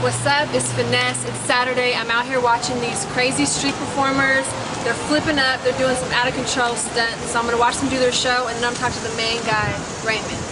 What's up? It's Finesse. It's Saturday. I'm out here watching these crazy street performers. They're flipping up. They're doing some out of control stunts. So I'm going to watch them do their show, and then I'm talking to the main guy, Raymond.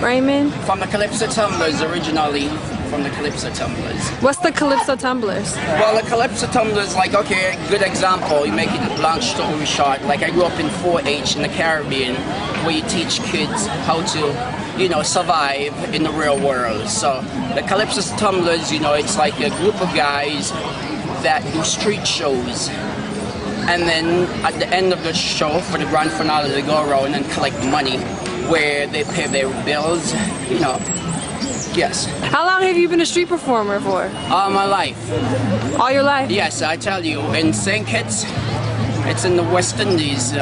Raymond? From the Calypso Tumblers, originally from the Calypso Tumblers. What's the Calypso Tumblers? Well, the Calypso Tumblers, like, okay, good example, you make it a long story short. Like, I grew up in 4-H in the Caribbean, where you teach kids how to, you know, survive in the real world. So, the Calypso Tumblers, you know, it's like a group of guys that do street shows. And then at the end of the show, for the grand finale, they go around and collect money where they pay their bills, you know. Yes. How long have you been a street performer for? All my life. All your life? Yes, I tell you, in St. Kitts, it's in the West Indies,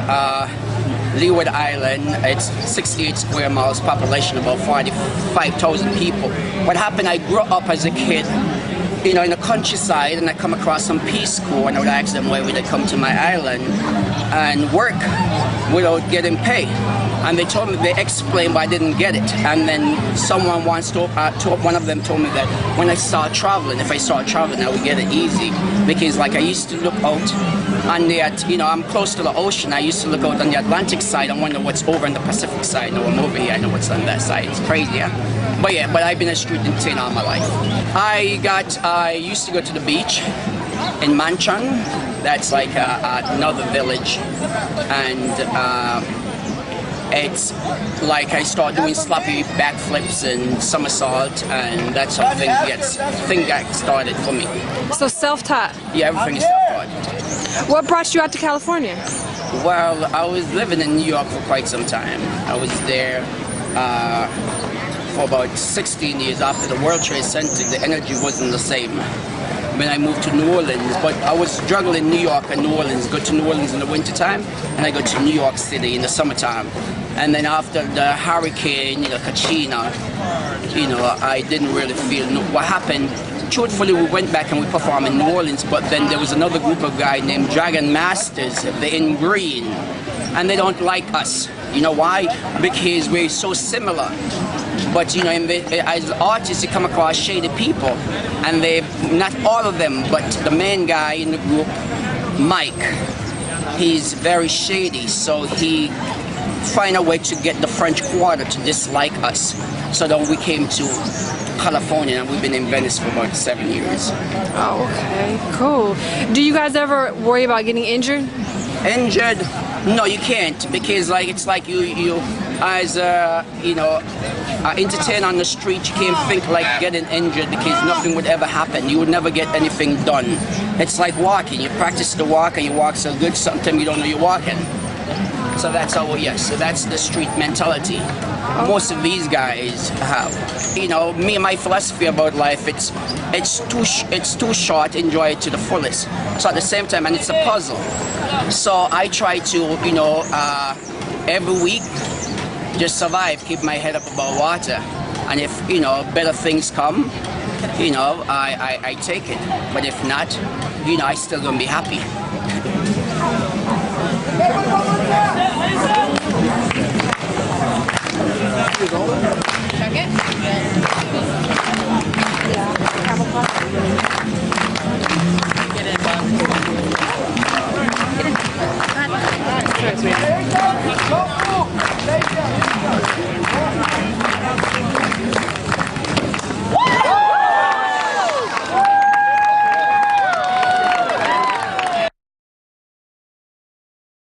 Leeward Island. It's 68 square miles, population about 45,000 people. What happened, I grew up as a kid, you know, in the countryside, and I come across some Peace Corps, and I would ask them why would they come to my island and work without getting paid. And they told me, they explained why I didn't get it. And then someone once told, one of them told me that when I start traveling, if I start traveling, I would get it easy. Because like I used to look out on the, you know, I'm close to the ocean. I used to look out on the Atlantic side and wonder what's over on the Pacific side. No, I'm over here, I know what's on that side. It's crazy, yeah? But yeah, but I've been a street entertainer all my life. I used to go to the beach in Manchang. That's like another village. And it's like I start doing sloppy backflips and somersault, and that's how thing got started for me. So self-taught? Yeah, everything is self-taught. What brought you out to California? Well, I was living in New York for quite some time. I was there for about 16 years after the World Trade Center. The energy wasn't the same when I moved to New Orleans. But I was juggling New York and New Orleans. Go to New Orleans in the wintertime, and I go to New York City in the summertime. And then after the hurricane, Katrina, I didn't really feel what happened. Truthfully, we went back and we performed in New Orleans, but then there was another group of guys named Dragon Masters. They're in green, and they don't like us. You know why? Because we're so similar. But as artists, you come across shady people, and they, not all of them, but the main guy in the group, Mike, he's very shady, so he find a way to get the French Quarter to dislike us. So then we came to California, and we've been in Venice for about 7 years. Oh, okay, cool. Do you guys ever worry about getting injured? Injured? No, you can't, because it's like you as an entertainer on the street, you can't think like getting injured, because nothing would ever happen. You would never get anything done. It's like walking. You practice the walk, and you walk so good, sometimes you don't know you're walking. So that's how, so that's the street mentality most of these guys have. Me and my philosophy about life, it's too short, enjoy it to the fullest. So at the same time, and it's a puzzle. So I try to, every week, just survive, keep my head up above water. And if, better things come, I take it. But if not, I still gonna be happy. Is all that?